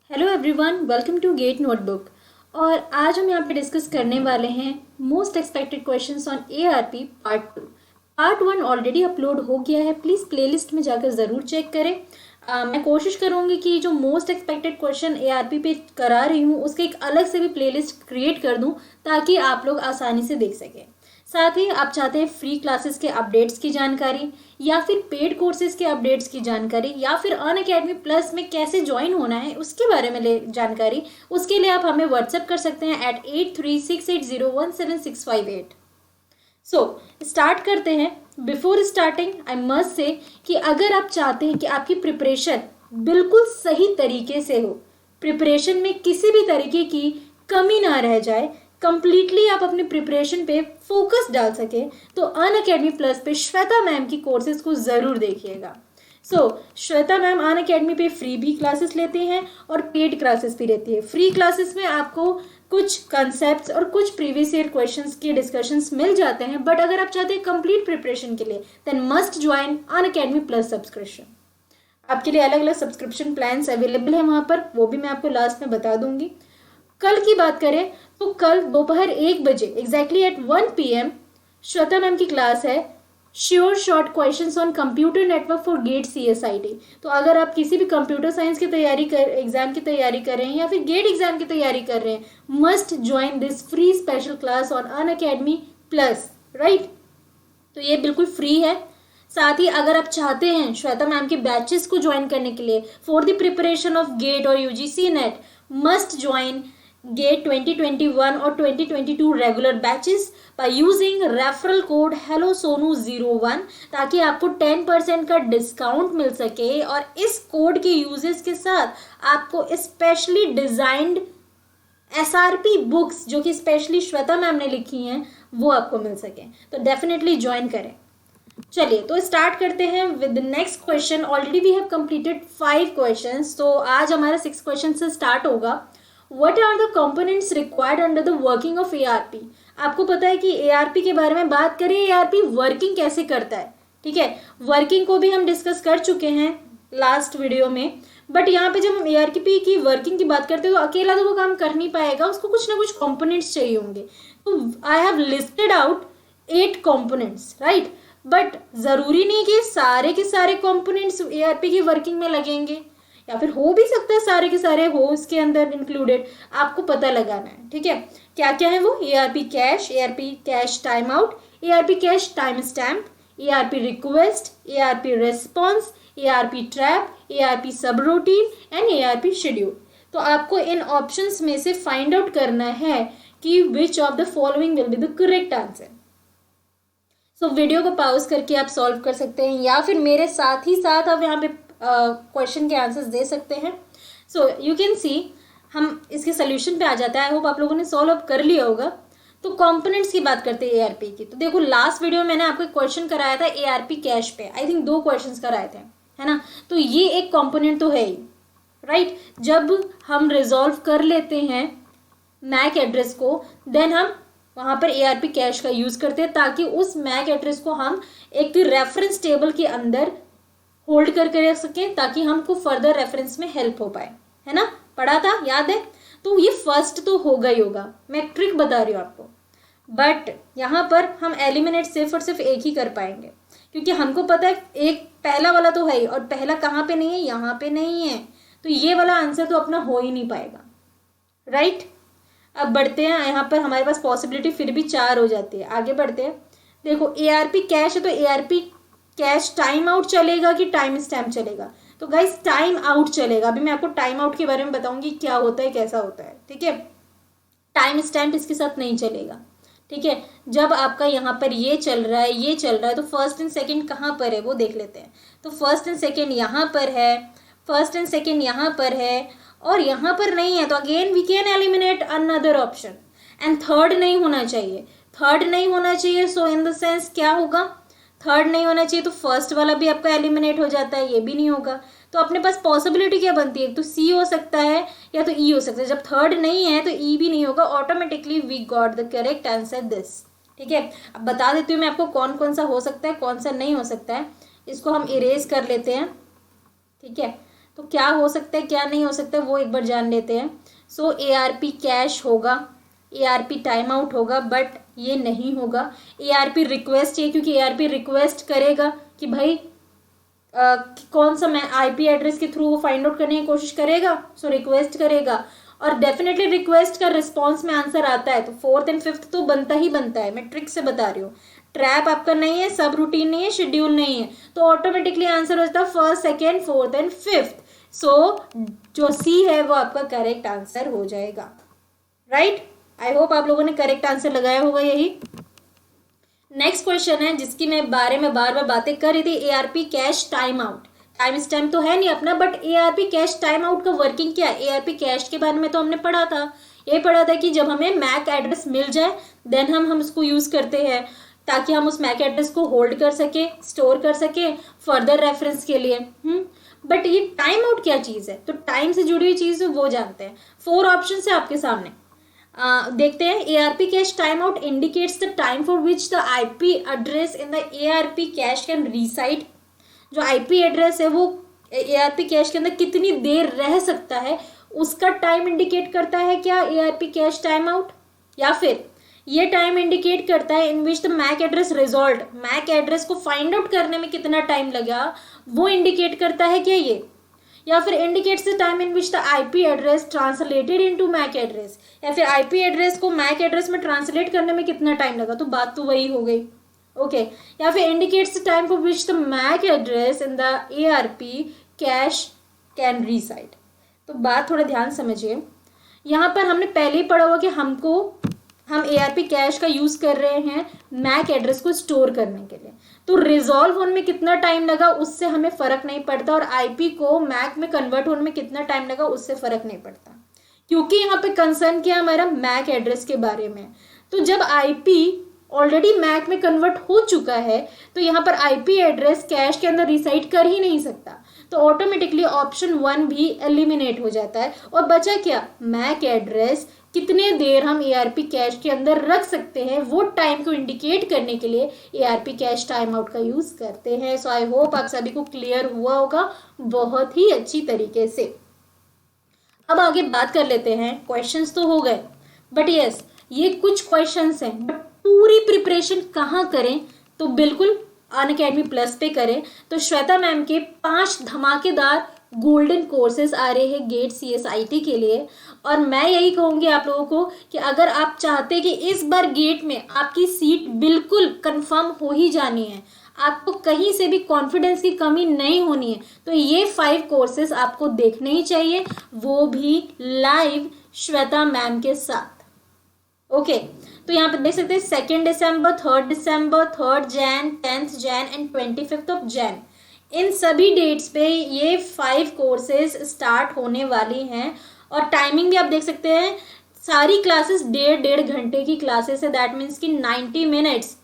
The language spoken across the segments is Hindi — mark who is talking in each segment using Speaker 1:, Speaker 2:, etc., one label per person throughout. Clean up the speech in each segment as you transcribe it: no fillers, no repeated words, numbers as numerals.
Speaker 1: Hello everyone, welcome to GATE notebook. और आज हम यहाँ पे डिस्कस करने वाले हैं most expected questions on ARP part 2। Part 1 already upload हो गया है, प्लीज़ प्लेलिस्ट में जाकर ज़रूर चेक करें। मैं कोशिश करूँगी कि जो मोस्ट एक्सपेक्टेड क्वेश्चन एआरपी पे करा रही हूँ उसके एक अलग से भी प्लेलिस्ट क्रिएट कर दूँ ताकि आप लोग आसानी से देख सकें। साथ ही आप चाहते हैं फ्री क्लासेस के अपडेट्स की जानकारी या फिर पेड कोर्सेज के अपडेट्स की जानकारी या फिर अनअकैडमी प्लस में कैसे ज्वाइन होना है उसके बारे में ले जानकारी, उसके लिए आप हमें व्हाट्सएप कर सकते हैं at 8368017658। सो स्टार्ट करते हैं। Before starting I must say कि अगर आप चाहते हैं कि आपकी प्रिपरेशन बिल्कुल सही तरीके से हो, प्रिपरेशन में किसी भी तरीके की कमी ना रह जाए, कंप्लीटली आप अपनी प्रिपरेशन पे फोकस डाल सके, तो अनअकैडमी प्लस पे श्वेता मैम की कोर्सेज को ज़रूर देखिएगा। श्वेता मैम अनअकैडमी पे फ्री भी क्लासेस लेती हैं और पेड क्लासेस भी रहती है। फ्री क्लासेस में आपको कुछ कंसेप्ट्स और कुछ प्रीवियस ईयर क्वेश्चंस के डिस्कशंस मिल जाते हैं, बट अगर आप चाहते हैं कंप्लीट प्रिपरेशन के लिए then must join Unacademy plus subscription. आपके लिए अलग अलग सब्सक्रिप्शन प्लान्स अवेलेबल है वहाँ पर, वो भी मैं आपको लास्ट में बता दूंगी। कल की बात करें तो कल दोपहर 1 बजे exactly at 1 PM Shweta ma'am की क्लास है sure short questions on computer network for GATE CSIT। तो अगर आप किसी भी कंप्यूटर साइंस की एग्जाम की तैयारी कर रहे हैं या फिर गेट एग्जाम की तैयारी कर रहे हैं, must join this free special class on Unacademy plus, right. तो ये बिल्कुल फ्री है। साथ ही अगर आप चाहते हैं श्वेता मैम के बैचेस को ज्वाइन करने के लिए for the preparation of GATE और UGC net, must join GATE 2021 और 2022 regular batches by using referral code HelloSonu01 ताकि आपको 10% का डिस्काउंट मिल सके और इस कोड के यूजेस के साथ आपको स्पेशली डिजाइंड SRP बुक्स जो कि स्पेशली श्वेता मैम ने लिखी हैं वो आपको मिल सके। तो डेफिनेटली ज्वाइन करें। चलिए तो स्टार्ट करते हैं with the next question. Already we have completed 5 questions, तो आज हमारा 6 क्वेश्चन से स्टार्ट होगा। What are the components required under the working of ARP? आपको पता है कि ARP के बारे में बात करें, ARP वर्किंग कैसे करता है, ठीक है। वर्किंग को भी हम डिस्कस कर चुके हैं लास्ट वीडियो में, बट यहाँ पे जब हम ARP की वर्किंग की बात करते हैं तो अकेला तो वो काम कर नहीं पाएगा, उसको कुछ ना कुछ कंपोनेंट्स चाहिए होंगे। तो I have listed out 8 components, right. But ज़रूरी नहीं कि सारे के सारे कंपोनेंट्स ARP की वर्किंग में लगेंगे, या फिर हो भी सकता है सारे के सारे हो इसके अंदर इंक्लूडेड, आपको पता लगाना है, ठीक है। क्या क्या है वो? ARP cache time out, ARP cache time stamp, ARP request, ARP response, ARP trap, ARP सब रूटीन एंड ARP शेड्यूल। तो आपको इन ऑप्शंस में से फाइंड आउट करना है कि which of the following will be the correct answer. Video को पॉज करके आप सॉल्व कर सकते हैं या फिर मेरे साथ ही साथ आप यहाँ पे क्वेश्चन के आंसर्स दे सकते हैं। यू कैन सी हम इसके सोल्यूशन पे आ जाता है। आई होप आप लोगों ने सॉल्व अप कर लिया होगा। तो कंपोनेंट्स की बात करते हैं ARP की। तो देखो लास्ट वीडियो में मैंने आपको क्वेश्चन कराया था ARP कैश पे, आई थिंक 2 क्वेश्चंस कराए थे, है ना। तो ये एक कंपोनेंट तो है ही, राइट। जब हम रिजॉल्व कर लेते हैं मैक एड्रेस को देन हम वहाँ पर ARP कैश का यूज़ करते हैं ताकि उस मैक एड्रेस को हम एक रेफरेंस टेबल के अंदर होल्ड करके रख सकें ताकि हमको फर्दर रेफरेंस में हेल्प हो पाए, है ना। पढ़ा था, याद है। तो ये फर्स्ट तो होगा ही होगा, मैं ट्रिक बता रही हूँ आपको। बट यहाँ पर हम एलिमिनेट सिर्फ और सिर्फ एक ही कर पाएंगे क्योंकि हमको पता है एक पहला वाला तो है ही, और पहला कहाँ पे नहीं है, यहाँ पे नहीं है। तो ये वाला आंसर तो अपना हो ही नहीं पाएगा, राइट। अब बढ़ते हैं, यहाँ पर हमारे पास पॉसिबिलिटी फिर भी 4 हो जाती है। आगे बढ़ते हैं। देखो ARP कैश है तो ARP कैश टाइम आउट चलेगा कि टाइम स्टैम्प चलेगा? तो गाइस टाइम आउट चलेगा। अभी मैं आपको टाइम आउट के बारे में बताऊंगी क्या होता है, कैसा होता है, ठीक है। टाइम स्टैम्प इसके साथ नहीं चलेगा, ठीक है। जब आपका यहाँ पर ये चल रहा है, ये चल रहा है, तो फर्स्ट एंड सेकंड कहाँ पर है वो देख लेते हैं। तो फर्स्ट एंड सेकंड यहाँ पर है, फर्स्ट एंड सेकंड यहाँ पर है और यहाँ पर नहीं है। तो again we can eliminate another option. And third नहीं होना चाहिए, थर्ड नहीं होना चाहिए। सो इन द सेंस क्या होगा, थर्ड नहीं होना चाहिए तो फर्स्ट वाला भी आपका एलिमिनेट हो जाता है, ये भी नहीं होगा। तो अपने पास पॉसिबिलिटी क्या बनती है, तो C हो सकता है या तो E हो सकता है। जब थर्ड नहीं है तो E भी नहीं होगा। Automatically we got the correct answer this, ठीक है। अब बता देती हूँ मैं आपको कौन कौन सा हो सकता है, कौन सा नहीं हो सकता है। इसको हम इरेज कर लेते हैं, ठीक है। तो क्या हो सकता है क्या नहीं हो सकता है वो एक बार जान लेते हैं। सो ARP कैश होगा, ARP टाइम आउट होगा, बट ये नहीं होगा। ARP रिक्वेस्ट है, क्योंकि ARP रिक्वेस्ट करेगा कि भाई कौन सा मैं IP एड्रेस के थ्रू वो फाइंड आउट करने की कोशिश करेगा, सो रिक्वेस्ट करेगा। और डेफिनेटली रिक्वेस्ट का रिस्पॉन्स में आंसर आता है तो फोर्थ एंड फिफ्थ तो बनता ही बनता है। मैं ट्रिक से बता रही हूँ, ट्रैप आपका नहीं है, सब रूटीन नहीं है, शेड्यूल नहीं है, तो ऑटोमेटिकली आंसर हो जाता है first, second, fourth and fifth. So जो सी है वो आपका करेक्ट आंसर हो जाएगा। राइट, आई होप आप लोगों ने करेक्ट आंसर लगाया होगा यही। नेक्स्ट क्वेश्चन है जिसकी मैं बारे में बार बार बातें कर रही थी, ARP cache time out. Time stamp तो है नहीं अपना, but ARP cache time out का वर्किंग क्या है। ARP कैश के बारे में तो हमने पढ़ा था, ये पढ़ा था कि जब हमें मैक एड्रेस मिल जाए देन हम उसको यूज़ करते हैं ताकि हम उस मैक एड्रेस को होल्ड कर सके, स्टोर कर सके फर्दर रेफरेंस के लिए। बट ये टाइम आउट क्या चीज़ है, तो टाइम से जुड़ी हुई चीज़ वो जानते हैं। 4 ऑप्शन है आपके सामने, देखते हैं। ARP cache time out indicates the time for which the IP address in the ARP cache can reside. जो IP एड्रेस है वो ARP कैश के अंदर कितनी देर रह सकता है उसका टाइम इंडिकेट करता है क्या ARP कैश टाइम आउट, या फिर ये टाइम इंडिकेट करता है in which the MAC address resolve, MAC address को फाइंड आउट करने में कितना टाइम लगा वो इंडिकेट करता है क्या ये, या फिर indicates the time in which the IP address translated into MAC address, या फिर IP एड्रेस को मैक एड्रेस में ट्रांसलेट करने में कितना टाइम लगा, तो बात तो वही हो गई। ओके, या फिर indicates the time for which the MAC address in the ARP cache can reside. तो बात थोड़ा ध्यान समझिए, यहाँ पर हमने पहले ही पढ़ा हुआ कि हम ARP कैश का यूज कर रहे हैं मैक एड्रेस को स्टोर करने के लिए, तो रिजॉल्व होने में कितना टाइम लगा उससे हमें फर्क नहीं पड़ता, और IP को मैक में कन्वर्ट होने में कितना टाइम लगा उससे फर्क नहीं पड़ता, क्योंकि यहाँ पे कंसर्न क्या हमारा मैक एड्रेस के बारे में। तो जब IP ऑलरेडी मैक में कन्वर्ट हो चुका है तो यहाँ पर IP एड्रेस कैश के अंदर रिसाइड कर ही नहीं सकता, तो ऑटोमेटिकली ऑप्शन 1 भी एलिमिनेट हो जाता है, और बचा क्या मैक एड्रेस कितने देर हम ARP कैश के अंदर रख सकते हैं, वो टाइम को इंडिकेट करने के लिए ARP कैश टाइम आउट का यूज करते हैं। सो आई होप आप सभी को क्लियर हुआ होगा बहुत ही अच्छी तरीके से। अब आगे बात कर लेते हैं, क्वेश्चंस तो हो गए, बट यस ये कुछ क्वेश्चंस हैं, बट पूरी प्रिपरेशन कहाँ करें, तो बिल्कुल अनअकैडमी प्लस पे करें। तो श्वेता मैम के 5 धमाकेदार गोल्डन कोर्सेज आ रहे हैं गेट CSIT के लिए, और मैं यही कहूँगी आप लोगों को कि अगर आप चाहते हैं कि इस बार गेट में आपकी सीट बिल्कुल कंफर्म हो ही जानी है, आपको कहीं से भी कॉन्फिडेंस की कमी नहीं होनी है, तो ये 5 कोर्सेज आपको देखने ही चाहिए, वो भी लाइव श्वेता मैम के साथ। ओके, तो यहाँ पे देख सकते हैं 2 दिसंबर, 3 दिसंबर, 3 जैन, 10 जैन एंड 25 जैन, इन सभी डेट्स पे ये 5 कोर्सेज स्टार्ट होने वाली हैं। और टाइमिंग भी आप देख सकते हैं, सारी क्लासेस 1.5 घंटे की क्लासेस है, दैट मीन्स कि 90 मिनट्स,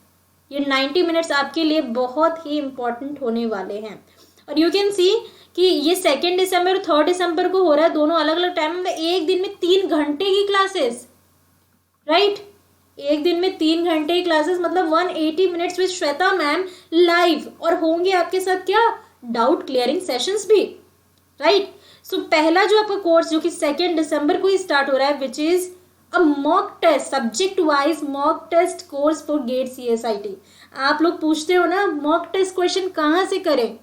Speaker 1: ये 90 मिनट्स आपके लिए बहुत ही इंपॉर्टेंट होने वाले हैं। और यू कैन सी कि ये 2 दिसंबर और 3 दिसंबर को हो रहा है, दोनों अलग अलग टाइम में, एक दिन में 3 घंटे की क्लासेस, राइट, एक दिन में 3 घंटे की क्लासेस, मतलब 180 minutes with Shweta ma'am live, और होंगे आपके साथ क्या डाउट क्लियरिंग सेशंस भी, राइट। सो पहला जो आपका कोर्स जो कि 2 दिसंबर को ही स्टार्ट हो रहा है, which is a mock test, subject wise mock test course for GATE CSIT। आप लोग पूछते हो ना मॉक टेस्ट क्वेश्चन कहाँ से करें,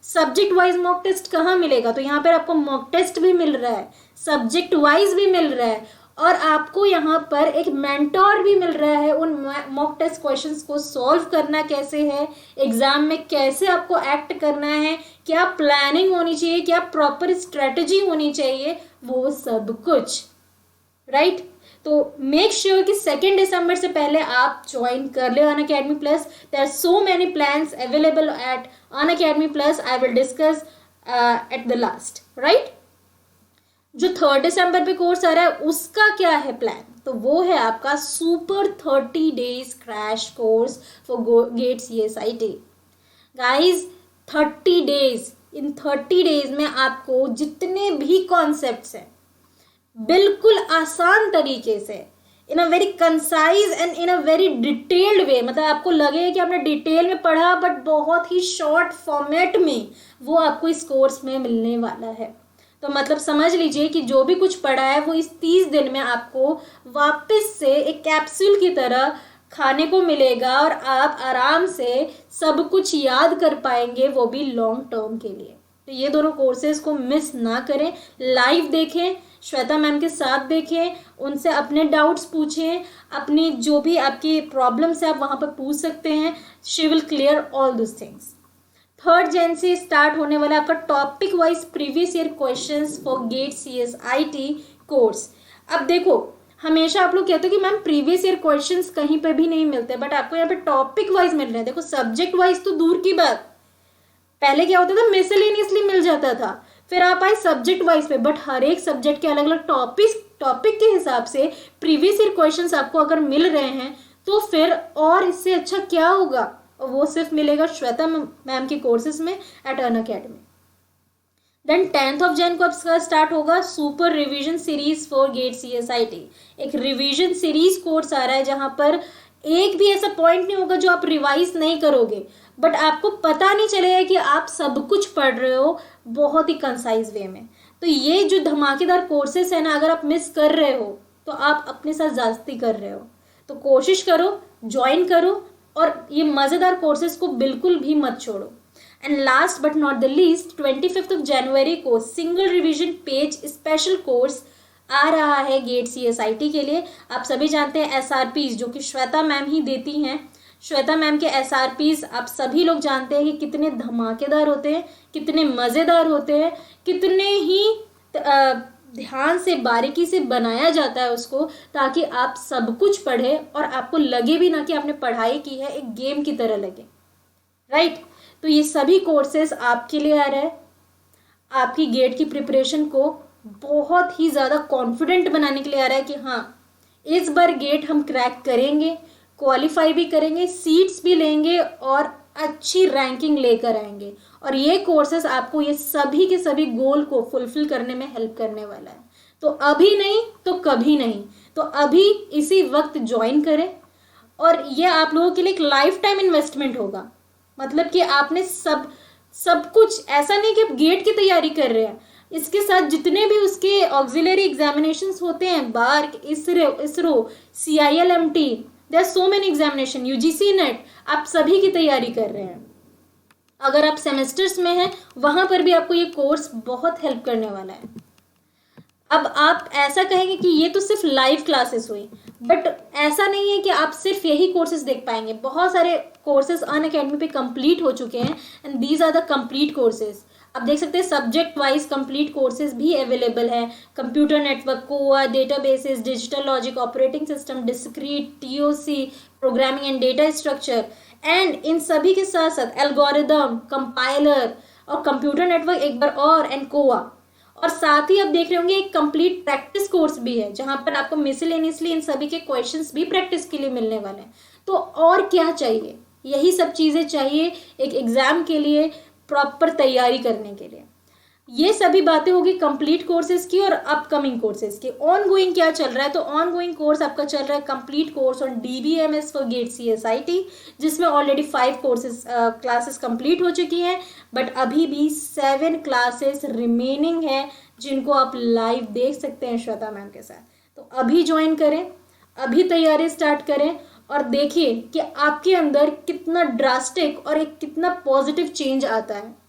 Speaker 1: सब्जेक्ट वाइज मॉक टेस्ट कहाँ मिलेगा, तो यहाँ पर आपको मॉक टेस्ट भी मिल रहा है, सब्जेक्ट वाइज भी मिल रहा है, और आपको यहाँ पर एक मेंटोर भी मिल रहा है उन मॉक टेस्ट क्वेश्चंस को सॉल्व करना कैसे है, एग्जाम में कैसे आपको एक्ट करना है, क्या प्लानिंग होनी चाहिए, क्या प्रॉपर स्ट्रेटजी होनी चाहिए, वो सब कुछ, राइट। तो मेक श्योर कि 2 दिसंबर से पहले आप ज्वाइन कर ले Unacademy plus. There are so many plans available at Unacademy plus, I will discuss at the last, right. जो 3 दिसंबर पे कोर्स आ रहा है उसका क्या है प्लान, तो वो है आपका super 30 days crash course for GATE CSIT। Guys 30 days, in 30 days में आपको जितने भी कॉन्सेप्ट्स हैं बिल्कुल आसान तरीके से, in a very concise and in a very detailed way, मतलब आपको लगेगा कि आपने डिटेल में पढ़ा बट बहुत ही शॉर्ट फॉर्मेट में, वो आपको इस कोर्स में मिलने वाला है। तो मतलब समझ लीजिए कि जो भी कुछ पढ़ा है वो इस 30 दिन में आपको वापस से एक कैप्सूल की तरह खाने को मिलेगा और आप आराम से सब कुछ याद कर पाएंगे, वो भी लॉन्ग टर्म के लिए। तो ये दोनों कोर्सेज को मिस ना करें, लाइव देखें, श्वेता मैम के साथ देखें, उनसे अपने डाउट्स पूछें, अपनी जो भी आपकी प्रॉब्लम्स है आप वहाँ पर पूछ सकते हैं। She will clear all this things. 3rd Jan से स्टार्ट होने वाला आपका topic wise previous year questions for GATE CSIT course. अब देखो, हमेशा आप लोग कहते हो कि मैम प्रीवियस ईयर क्वेश्चंस कहीं पे भी नहीं मिलते, बट आपको यहाँ पे टॉपिक वाइज मिल रहे हैं। देखो सब्जेक्ट वाइज तो दूर की बात, पहले क्या होता था मिसलेनियसली मिल जाता था, फिर आप आए सब्जेक्ट वाइज पे, बट हर एक सब्जेक्ट के अलग अलग टॉपिक के हिसाब से प्रीवियस ईयर क्वेश्चंस आपको अगर मिल रहे हैं तो फिर और इससे अच्छा क्या होगा। और वो सिर्फ मिलेगा श्वेता मैम के कोर्सेज में at Unacademy. Then 10th Jan को अब स्टार्ट होगा super revision series for GATE CSIT। एक रिवीजन सीरीज कोर्स आ रहा है जहां पर एक भी ऐसा पॉइंट नहीं होगा जो आप रिवाइज नहीं करोगे, बट आपको पता नहीं चलेगा कि आप सब कुछ पढ़ रहे हो बहुत ही कंसाइज वे में। तो ये जो धमाकेदार कोर्सेस है ना, अगर आप मिस कर रहे हो तो आप अपने साथ ज्यादती कर रहे हो। तो कोशिश करो, ज्वाइन करो और ये मज़ेदार कोर्सेज को बिल्कुल भी मत छोड़ो। And last but not the least 25 जनवरी को single revision page special course आ रहा है गेट CSIT के लिए। आप सभी जानते हैं SRPs जो कि श्वेता मैम ही देती हैं। श्वेता मैम के SRPs आप सभी लोग जानते हैं कि कितने धमाकेदार होते हैं, कितने मज़ेदार होते हैं, कितने ही ध्यान से बारीकी से बनाया जाता है उसको, ताकि आप सब कुछ पढ़ें और आपको लगे भी ना कि आपने पढ़ाई की है, एक गेम की तरह लगे, राइट। तो ये सभी कोर्सेज आपके लिए आ रहे हैं, आपकी गेट की प्रिपरेशन को बहुत ही ज़्यादा कॉन्फिडेंट बनाने के लिए आ रहा है कि हाँ इस बार गेट हम क्रैक करेंगे, क्वालिफाई भी करेंगे, सीट्स भी लेंगे और अच्छी रैंकिंग लेकर आएंगे। और ये कोर्सेज आपको ये सभी के सभी गोल को फुलफिल करने में हेल्प करने वाला है। तो अभी नहीं तो कभी नहीं, तो अभी इसी वक्त ज्वाइन करें। और ये आप लोगों के लिए एक लाइफ टाइम इन्वेस्टमेंट होगा, मतलब कि आपने सब कुछ, ऐसा नहीं कि आप गेट की तैयारी कर रहे हैं, इसके साथ जितने भी उसके ऑक्सिलरी एग्जामिनेशंस होते हैं, BARC, ISRO, CILMT, there are so many examination, UGC net, आप सभी की तैयारी कर रहे हैं। अगर आप सेमेस्टर्स में हैं वहां पर भी आपको ये कोर्स बहुत हेल्प करने वाला है। अब आप ऐसा कहेंगे कि ये तो सिर्फ लाइव क्लासेस हुई, बट ऐसा नहीं है कि आप सिर्फ यही कोर्सेज देख पाएंगे। बहुत सारे कोर्सेज अनअकैडमी पे कंप्लीट हो चुके हैं and these are the complete courses. आप देख सकते हैं सब्जेक्ट वाइज कंप्लीट कोर्सेज भी अवेलेबल है। Computer network, COA, databases, digital logic, operating system, discrete, TOC, programming and data structure, and इन सभी के साथ साथ एल्गोरिदम, कंपाइलर और कंप्यूटर नेटवर्क एक बार और, एंड कोआ। और साथ ही आप देख रहे होंगे एक कंप्लीट प्रैक्टिस कोर्स भी है जहां पर आपको मिसलेनियसली इन सभी के क्वेश्चंस भी प्रैक्टिस के लिए मिलने वाले हैं। तो और क्या चाहिए, यही सब चीज़ें चाहिए एक एग्जाम के लिए प्रॉपर तैयारी करने के लिए। ये सभी बातें होगी कंप्लीट कोर्सेज की और अपकमिंग कोर्सेज की। ऑन गोइंग क्या चल रहा है, तो ऑन गोइंग कोर्स आपका चल रहा है complete course on DBMS for GATE CSIT, जिसमें ऑलरेडी 5 कोर्सेज क्लासेस कंप्लीट हो चुकी हैं, बट अभी भी 7 क्लासेस रिमेनिंग है जिनको आप लाइव देख सकते हैं श्वेता मैम के साथ। तो अभी ज्वाइन करें, अभी तैयारी स्टार्ट करें और देखिए कि आपके अंदर कितना ड्रास्टिक और एक कितना पॉजिटिव चेंज आता है।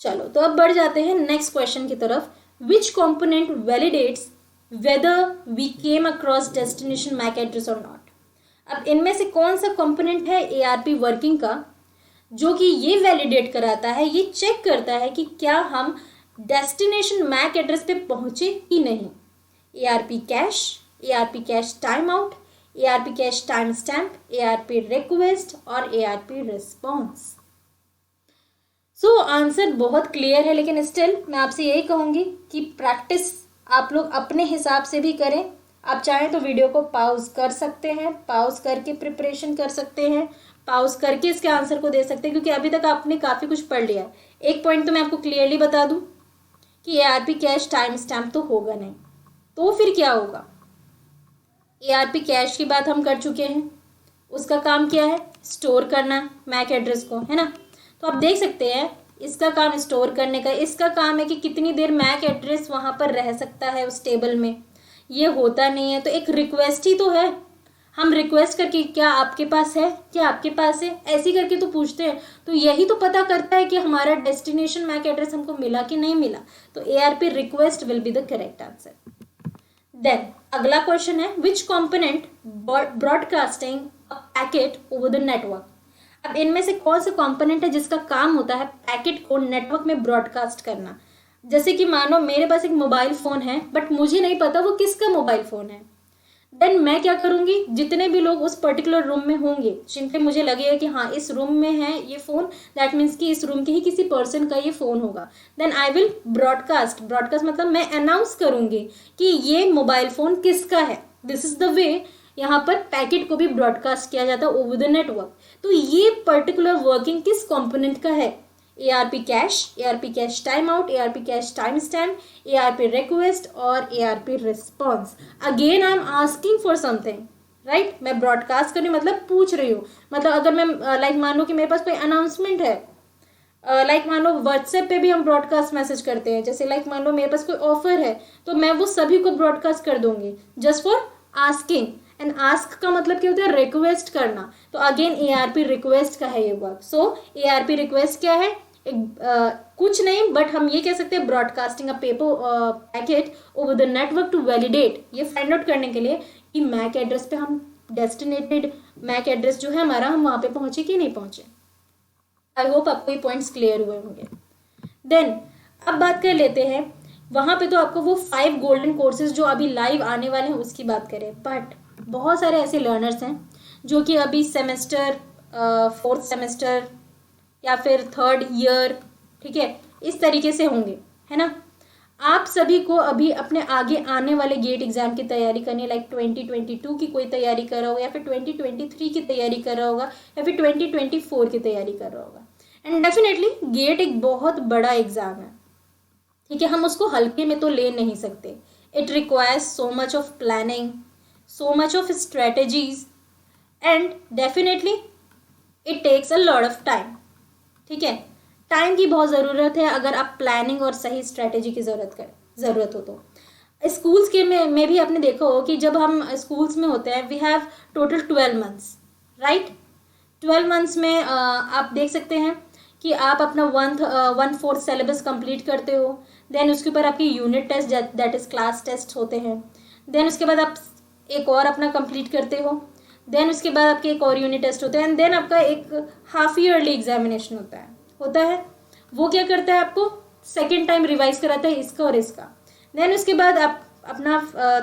Speaker 1: चलो तो अब बढ़ जाते हैं नेक्स्ट क्वेश्चन की तरफ। Which component validates whether we came across destination MAC address और नॉट। अब इनमें से कौन सा कॉम्पोनेंट है ARP वर्किंग का जो कि ये वैलिडेट कराता है, ये चेक करता है कि क्या हम डेस्टिनेशन मैक एड्रेस पे पहुंचे कि नहीं। ARP cache time out, ARP cache time stamp, ARP request और ARP रिस्पॉन्स। सो आंसर बहुत क्लियर है, लेकिन स्टिल मैं आपसे यही कहूँगी कि प्रैक्टिस आप लोग अपने हिसाब से भी करें। आप चाहें तो वीडियो को पॉज कर सकते हैं, पॉज करके प्रिपरेशन कर सकते हैं, पॉज करके इसके आंसर को दे सकते हैं, क्योंकि अभी तक आपने काफ़ी कुछ पढ़ लिया है। एक पॉइंट तो मैं आपको क्लियरली बता दूं कि ARP कैश टाइम स्टैम्प तो होगा नहीं, तो फिर क्या होगा। ARP कैश की बात हम कर चुके हैं, उसका काम क्या है, स्टोर करना मैक एड्रेस को, है ना। तो आप देख सकते हैं इसका काम स्टोर करने का, इसका काम है कि कितनी देर मैक एड्रेस वहाँ पर रह सकता है उस टेबल में। ये होता नहीं है, तो एक रिक्वेस्ट ही तो है। हम रिक्वेस्ट करके क्या आपके पास है, क्या आपके पास है, ऐसी करके तो पूछते हैं, तो यही तो पता करता है कि हमारा डेस्टिनेशन मैक एड्रेस हमको मिला कि नहीं मिला। तो ARP request will be the correct answer. Then अगला क्वेश्चन है, which component broadcasting a packet over the network. अब इनमें से कौन सा कंपोनेंट है जिसका काम होता है पैकेट को नेटवर्क में ब्रॉडकास्ट करना। जैसे कि मानो मेरे पास एक मोबाइल फ़ोन है, बट मुझे नहीं पता वो किसका मोबाइल फ़ोन है। देन मैं क्या करूँगी, जितने भी लोग उस पर्टिकुलर रूम में होंगे, जिनके मुझे लगेगा कि हाँ इस रूम में है ये फ़ोन, दैट मीन्स कि इस रूम के ही किसी पर्सन का ये फ़ोन होगा, then I will broadcast. Broadcast मतलब मैं अनाउंस करूँगी कि ये मोबाइल फ़ोन किसका है। दिस इज़ द वे यहाँ पर पैकेट को भी ब्रॉडकास्ट किया जाता है ओवर द नेटवर्क। तो ये पर्टिकुलर वर्किंग किस कंपोनेंट का है, ARP cache time out, ARP cache time stamp, ARP request और ARP response. Again I am asking for something, right. मैं ब्रॉडकास्ट करने मतलब पूछ रही हूँ, मतलब अगर मैं लाइक मान लो कि मेरे पास कोई अनाउंसमेंट है, लाइक मान लो व्हाट्सएप पे भी हम ब्रॉडकास्ट मैसेज करते हैं, जैसे लाइक मान लो मेरे पास कोई ऑफर है तो मैं वो सभी को ब्रॉडकास्ट कर दूंगी just for asking. And ask का मतलब क्या होता है, रिक्वेस्ट करना। तो अगेन ARP रिक्वेस्ट का है ये वर्क। सो ARP रिक्वेस्ट क्या है, कुछ नहीं बट हम ये कह सकते हैं broadcasting a packet over the network to validate, ये फाइंड आउट करने के लिए कि मैक एड्रेस पे हम डेस्टिनेटेड मैक एड्रेस जो है हमारा, हम वहाँ पे पहुँचे कि नहीं पहुँचे। आई होप आपको ये पॉइंट्स क्लियर हुए होंगे। देन अब बात कर लेते हैं, वहाँ पे तो आपको वो 5 गोल्डन कोर्सेज जो अभी लाइव आने वाले हैं उसकी बात करें, बट बहुत सारे ऐसे लर्नर्स हैं जो कि अभी सेमेस्टर 4th सेमेस्टर या फिर 3rd ईयर, ठीक है, इस तरीके से होंगे, है ना। आप सभी को अभी अपने आगे आने वाले गेट एग्जाम की तैयारी करनी है, लाइक 2022 की कोई तैयारी कर रहा होगा या फिर 2023 की तैयारी कर रहा होगा या फिर 2024 की तैयारी कर रहा होगा। एंड डेफिनेटली गेट एक बहुत बड़ा एग्जाम है, ठीक है, हम उसको हल्के में तो ले नहीं सकते। It requires so much of planning, so much of strategies and definitely it takes a lot of time, ठीक है। टाइम की बहुत ज़रूरत है अगर आप प्लानिंग और सही स्ट्रेटेजी की ज़रूरत हो तो। स्कूल्स के में भी आपने देखा हो कि जब हम स्कूल्स में होते हैं we have total 12 months, right. 12 months में आप देख सकते हैं कि आप अपना 1/4 सिलेबस कंप्लीट करते हो। देन उसके ऊपर आपकी unit test that is class test होते हैं। देन उसके बाद आप एक और अपना कंप्लीट करते हो। देन उसके बाद आपके एक और यूनिट टेस्ट होते हैं एंड देन आपका एक हाफ ईयरली एग्जामिनेशन होता है। वो क्या करता है, आपको सेकेंड टाइम रिवाइज कराता है इसका और इसका। देन उसके बाद आप अपना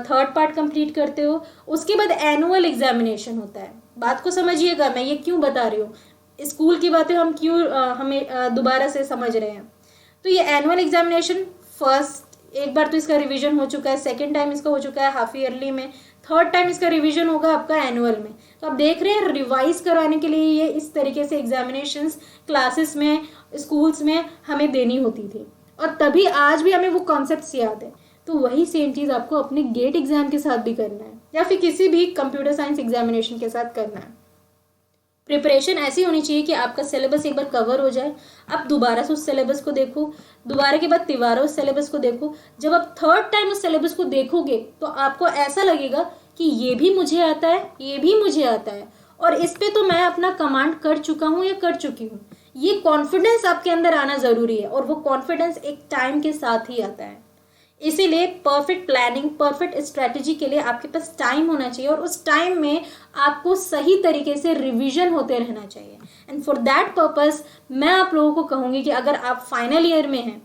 Speaker 1: 3rd पार्ट कंप्लीट करते हो। उसके बाद एनुअल एग्जामिनेशन होता है। बात को समझिएगा, मैं ये क्यों बता रही हूँ, स्कूल की बातें हम क्यों हमें दोबारा से समझ रहे हैं। तो ये एनुअल एग्जामिनेशन फर्स्ट एक बार तो इसका रिवीजन हो चुका है, सेकेंड टाइम इसका हो चुका है हाफ ईयरली में, 3rd टाइम इसका रिवीजन होगा आपका एनुअल में। तो आप देख रहे हैं रिवाइज कराने के लिए ये इस तरीके से एग्जामिनेशंस क्लासेस में स्कूल्स में हमें देनी होती थी और तभी आज भी हमें वो कॉन्सेप्ट्स याद है। तो वही सेम चीज़ आपको अपने गेट एग्जाम के साथ भी करना है या फिर किसी भी कंप्यूटर साइंस एग्जामिनेशन के साथ करना है। प्रिपरेशन ऐसी होनी चाहिए कि आपका सिलेबस एक बार कवर हो जाए, आप दोबारा से उस सिलेबस को देखो, दोबारा के बाद तिबारा उस सिलेबस को देखो। जब आप 3rd टाइम उस सिलेबस को देखोगे तो आपको ऐसा लगेगा कि ये भी मुझे आता है, ये भी मुझे आता है और इस पे तो मैं अपना कमांड कर चुका हूँ या कर चुकी हूँ। ये कॉन्फिडेंस आपके अंदर आना ज़रूरी है और वो कॉन्फिडेंस एक टाइम के साथ ही आता है। इसीलिए परफेक्ट प्लानिंग, परफेक्ट स्ट्रैटेजी के लिए आपके पास टाइम होना चाहिए और उस टाइम में आपको सही तरीके से रिवीजन होते रहना चाहिए। एंड फॉर दैट पर्पस मैं आप लोगों को कहूँगी कि अगर आप फाइनल ईयर में हैं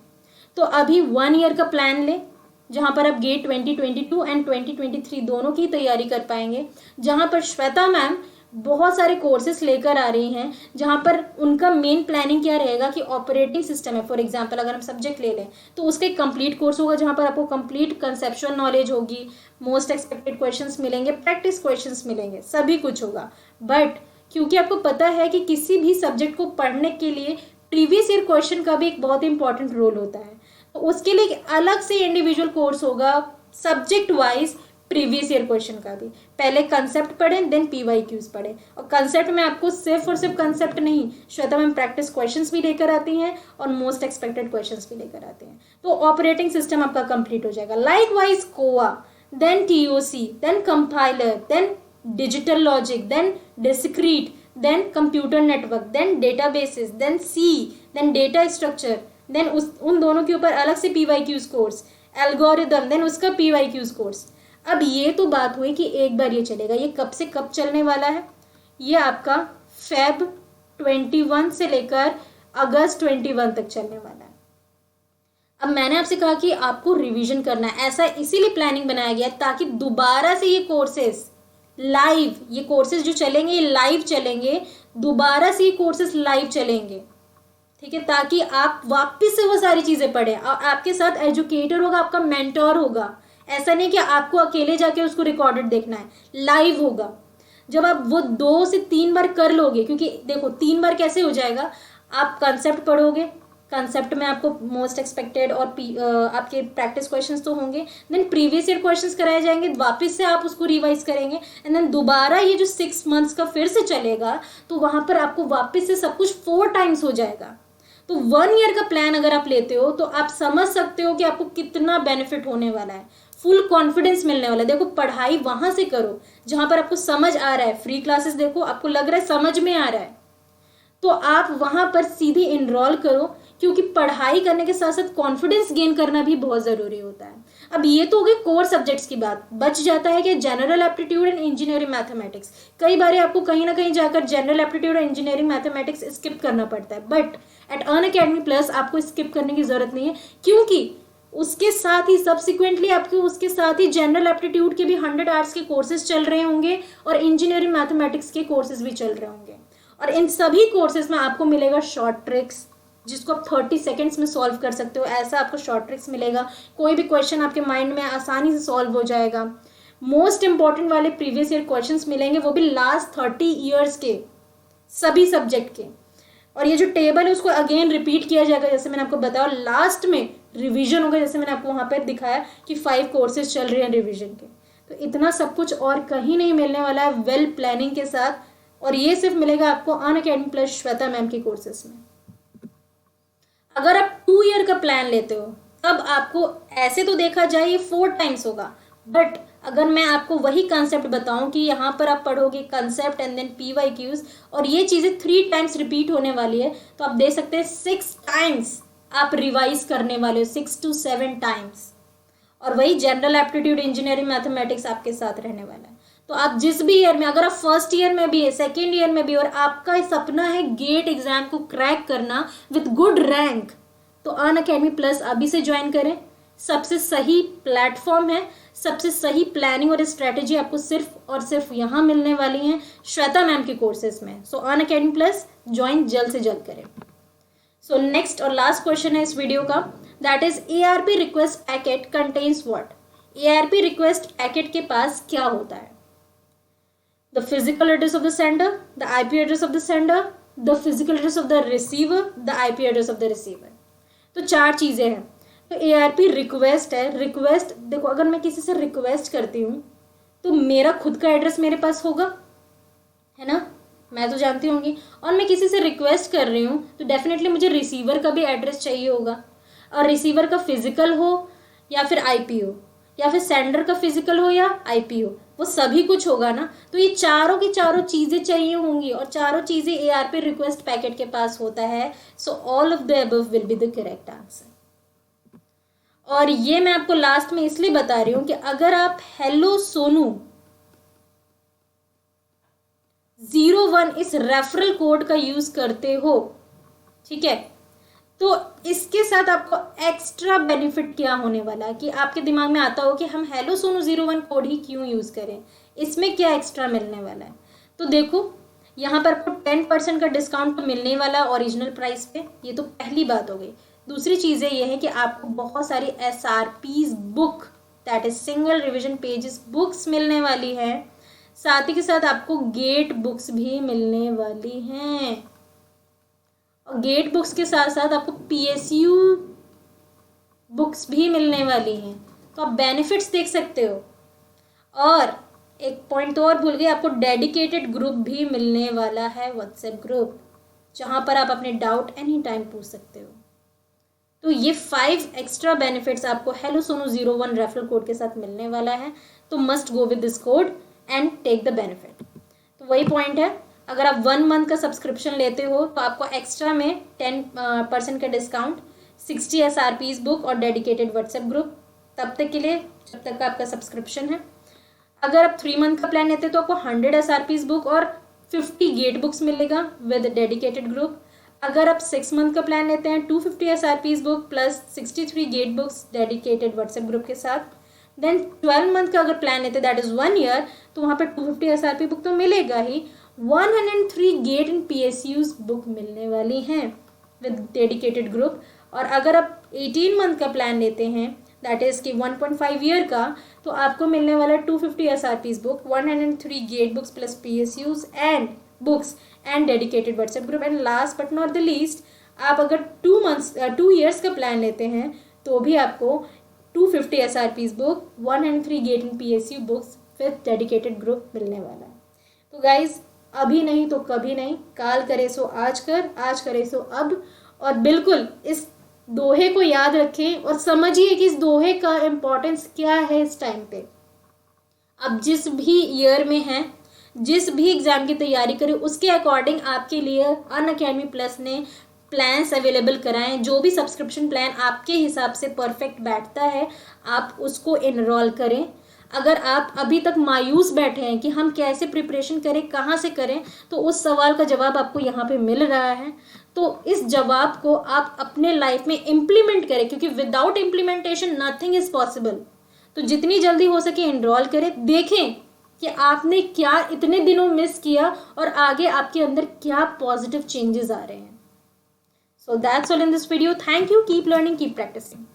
Speaker 1: तो अभी 1 ईयर का प्लान लें, जहाँ पर आप गेट 2022 एंड 2023 दोनों की तैयारी कर पाएंगे, जहाँ पर श्वेता मैम बहुत सारे कोर्सेज लेकर आ रही हैं, जहाँ पर उनका मेन प्लानिंग क्या रहेगा कि ऑपरेटिंग सिस्टम है। फॉर एग्जांपल अगर हम सब्जेक्ट ले लें तो उसका एक कंप्लीट कोर्स होगा जहाँ पर आपको कंप्लीट कंसेप्चुअल नॉलेज होगी, मोस्ट एक्सपेक्टेड क्वेश्चंस मिलेंगे, प्रैक्टिस क्वेश्चंस मिलेंगे, सभी कुछ होगा। बट क्योंकि आपको पता है कि किसी भी सब्जेक्ट को पढ़ने के लिए प्रीवियस ईयर क्वेश्चन का भी एक बहुत इंपॉर्टेंट रोल होता है, तो उसके लिए अलग से इंडिविजुअल कोर्स होगा subject wise previous year question का भी। पहले कंसेप्ट पढ़ें देन PYQs पढ़ें, और कंसेप्ट में आपको सिर्फ और सिर्फ कंसेप्ट नहीं, श्वेता मैम प्रैक्टिस क्वेश्चंस भी लेकर आती हैं और मोस्ट एक्सपेक्टेड क्वेश्चंस भी लेकर आते हैं। तो ऑपरेटिंग सिस्टम आपका कंप्लीट हो जाएगा। Likewise COA, then TOC, then compiler, then digital logic, then discrete, then computer network, then databases, then C, then data structure, then उन दोनों के ऊपर अलग से PYQs कोर्स, एल्गोरिदम, देन उसका PYQs कोर्स। अब ये तो बात हुई कि एक बार ये चलेगा, ये कब से कब चलने वाला है? ये आपका Feb 21 से लेकर अगस्त 21 तक चलने वाला है। अब मैंने आपसे कहा कि आपको रिवीजन करना है, ऐसा इसीलिए प्लानिंग बनाया गया ताकि दोबारा से ये कोर्सेस लाइव, ये कोर्सेज जो चलेंगे ये लाइव चलेंगे, दोबारा से ये कोर्सेज लाइव चलेंगे, ठीक है, ताकि आप वापस से वो सारी चीजें पढ़ें। आपके साथ एजुकेटर होगा, आपका मेंटोर होगा। ऐसा नहीं कि आपको अकेले जाके उसको रिकॉर्डेड देखना है, लाइव होगा। जब आप वो 2 से 3 बार कर लोगे, क्योंकि देखो 3 बार कैसे हो जाएगा, आप कंसेप्ट पढ़ोगे, कंसेप्ट में आपको मोस्ट एक्सपेक्टेड और आपके प्रैक्टिस क्वेश्चंस तो होंगे, देन प्रीवियस ईयर क्वेश्चंस कराए जाएंगे, वापस से आप उसको रिवाइज करेंगे, एंड देन दोबारा ये जो 6 मंथ्स का फिर से चलेगा, तो वहां पर आपको वापस से सब कुछ 4 टाइम्स हो जाएगा। तो 1 ईयर का प्लान अगर आप लेते हो तो आप समझ सकते हो कि आपको कितना बेनिफिट होने वाला है, फुल कॉन्फिडेंस मिलने वाला है। देखो पढ़ाई वहां से करो जहां पर आपको समझ आ रहा है, फ्री क्लासेस देखो, आपको लग रहा है समझ में आ रहा है, तो आप वहां पर सीधे इनरोल करो, क्योंकि पढ़ाई करने के साथ साथ कॉन्फिडेंस गेन करना भी बहुत जरूरी होता है। अब ये तो हो गई कोर सब्जेक्ट्स की बात, बच जाता है कि general aptitude and engineering mathematics. कई बार आपको कहीं ना कहीं जाकर जनरल एप्टीट्यूड और इंजीनियरिंग मैथमेटिक्स स्किप करना पड़ता है, बट एट अनअकैडमी प्लस आपको स्किप करने की जरूरत नहीं है, क्योंकि उसके साथ ही सब्सिक्वेंटली आपके उसके साथ ही जनरल एप्टीट्यूड के भी 100 आवर्स के कोर्सेज चल रहे होंगे और इंजीनियरिंग मैथमेटिक्स के कोर्सेज भी चल रहे होंगे, और इन सभी कोर्सेज में आपको मिलेगा शॉर्ट ट्रिक्स, जिसको आप 30 सेकेंड्स में सॉल्व कर सकते हो, ऐसा आपको शॉर्ट ट्रिक्स मिलेगा। कोई भी क्वेश्चन आपके माइंड में आसानी से सॉल्व हो जाएगा। मोस्ट इंपॉर्टेंट वाले प्रीवियस ईयर क्वेश्चंस मिलेंगे, वो भी लास्ट 30 ईयर्स के सभी सब्जेक्ट के, और ये जो टेबल है उसको अगेन रिपीट किया जाएगा, जैसे मैंने आपको बताया, लास्ट में रिवीजन होगा, जैसे मैंने आपको वहां पर दिखाया कि 5 कोर्सेज चल रहे हैं रिवीजन के। तो इतना सब कुछ और कहीं नहीं मिलने वाला है वेल प्लानिंग के साथ, और ये सिर्फ मिलेगा आपको अनअकैडमी प्लस श्वेता मैम के कोर्सेज में। अगर आप 2 ईयर का प्लान लेते हो तब आपको ऐसे तो देखा जाए ये 4 टाइम्स होगा, बट अगर मैं आपको वही कंसेप्ट बताऊं कि यहाँ पर आप पढ़ोगे कंसेप्ट एंड देन PYQs, और ये चीज़ें 3 टाइम्स रिपीट होने वाली है, तो आप दे सकते हैं 6 टाइम्स आप रिवाइज करने वाले हो, 6 to 7 टाइम्स। और वही जनरल एप्टीट्यूड इंजीनियरिंग मैथमेटिक्स आपके साथ रहने वाला है। तो आप जिस भी ईयर में, अगर आप फर्स्ट ईयर में भी है, सेकेंड ईयर में भी, और आपका सपना है गेट एग्जाम को क्रैक करना विद गुड रैंक, तो अनअकैडमी प्लस अभी से ज्वाइन करें। सबसे सही प्लेटफॉर्म है, सबसे सही प्लानिंग और स्ट्रेटेजी आपको सिर्फ और सिर्फ यहाँ मिलने वाली है श्वेता मैम के कोर्सेज में। सो अनअकैडमी प्लस ज्वाइन जल्द से जल्द करें। सो नेक्स्ट और लास्ट क्वेश्चन है इस वीडियो का, that is ARP request packet contains what. ARP request packet के पास क्या होता है? The physical address of the sender, the IP address of the sender, the physical address of the receiver, the IP address of the receiver। तो 4 चीजें हैं। तो ARP रिक्वेस्ट है। रिक्वेस्ट देखो, अगर मैं किसी से रिक्वेस्ट करती हूँ तो मेरा खुद का एड्रेस मेरे पास होगा, है ना, मैं तो जानती होंगी, और मैं किसी से रिक्वेस्ट कर रही हूँ तो डेफिनेटली मुझे रिसीवर का भी एड्रेस चाहिए होगा, और रिसीवर का फिजिकल हो या फिर IP हो, या फिर सेंडर का फिजिकल हो या IP हो, वो सभी कुछ होगा ना। तो ये चारों की चारों चीजें चाहिए होंगी, और चारों चीजें ARP रिक्वेस्ट पैकेट के पास होता है। So all of the above will be the correct answer. और ये मैं आपको लास्ट में इसलिए बता रही हूं कि अगर आप हेलो सोनू 01 इस रेफरल कोड का यूज करते हो, ठीक है, तो इसके साथ आपको एक्स्ट्रा बेनिफिट क्या होने वाला है कि आपके दिमाग में आता हो कि हम हेलो सोनू 01 कोड ही क्यों यूज करें, इसमें क्या एक्स्ट्रा मिलने वाला है। तो देखो यहाँ पर आपको 10% का डिस्काउंट तो मिलने वाला है ओरिजिनल प्राइस पे, ये तो पहली बात हो गई। दूसरी चीज़ें ये है कि आपको बहुत सारी SRPs book, that is single revision pages books मिलने वाली है, साथ ही के साथ आपको गेट बुक्स भी मिलने वाली हैं, और गेट बुक्स के साथ साथ आपको PSU बुक्स भी मिलने वाली हैं। तो आप बेनिफिट्स देख सकते हो। और एक पॉइंट तो और भूल गए, आपको डेडिकेटेड ग्रुप भी मिलने वाला है, व्हाट्सएप ग्रुप, जहाँ पर आप अपने डाउट एनी टाइम पूछ सकते हो। तो ये 5 एक्स्ट्रा बेनिफिट्स आपको हेलो सोनू 01 रेफरल कोड के साथ मिलने वाला है। तो must go with this code and take the benefit. तो वही पॉइंट है, अगर आप 1 मंथ का सब्सक्रिप्शन लेते हो तो आपको एक्स्ट्रा में 10% का डिस्काउंट, 60 SRPs बुक और डेडिकेटेड व्हाट्सएप ग्रुप तब तक के लिए जब तक का आपका सब्सक्रिप्शन है। अगर आप 3 मंथ का प्लान लेते हो तो आपको 100 SRPs बुक और 50 गेट बुक्स मिलेगा विद डेडिकेटेड ग्रुप। अगर आप 6 मंथ का प्लान लेते हैं 250 SRPs book plus 63 gate books dedicated WhatsApp group के साथ। देन 12 मंथ का अगर प्लान लेते हैं दैट इज 1 ईयर, तो वहाँ पे 250 SRP बुक तो मिलेगा ही, 103 गेट एंड PSUs बुक मिलने वाली हैं विद डेडिकेटेड ग्रुप। और अगर आप 18 मंथ का प्लान लेते हैं दैट इज कि 1.5 ईयर का, तो आपको मिलने वाला 250 SRPs book, 103 gate books plus PSUs and books and dedicated WhatsApp group. And last but not the least, आप अगर 2 ईयर्स का प्लान लेते हैं तो भी आपको 250 SRPs book, 103 GATE and PSU books with dedicated group मिलने वाला है। तो गाइज, अभी नहीं तो कभी नहीं, काल करे सो आज कर, आज करे सो अब। और बिल्कुल इस दोहे को याद रखें और समझिए कि इस दोहे का इम्पोर्टेंस क्या है इस टाइम पे। अब जिस भी ईयर में हैं, जिस भी एग्जाम की तैयारी करें, उसके अकॉर्डिंग आपके लिए अनअकैडमी प्लस ने प्लान्स अवेलेबल कराएं। जो भी सब्सक्रिप्शन प्लान आपके हिसाब से परफेक्ट बैठता है आप उसको इनरोल करें। अगर आप अभी तक मायूस बैठे हैं कि हम कैसे प्रिपरेशन करें, कहाँ से करें, तो उस सवाल का जवाब आपको यहाँ पे मिल रहा है। तो इस जवाब को आप अपने लाइफ में इम्प्लीमेंट करें, क्योंकि without implementation nothing is possible. तो जितनी जल्दी हो सके एनरोल करें, देखें कि आपने क्या इतने दिनों मिस किया और आगे आपके अंदर क्या पॉजिटिव चेंजेस आ रहे हैं। So that's all in this video. Thank you, keep learning, keep practising.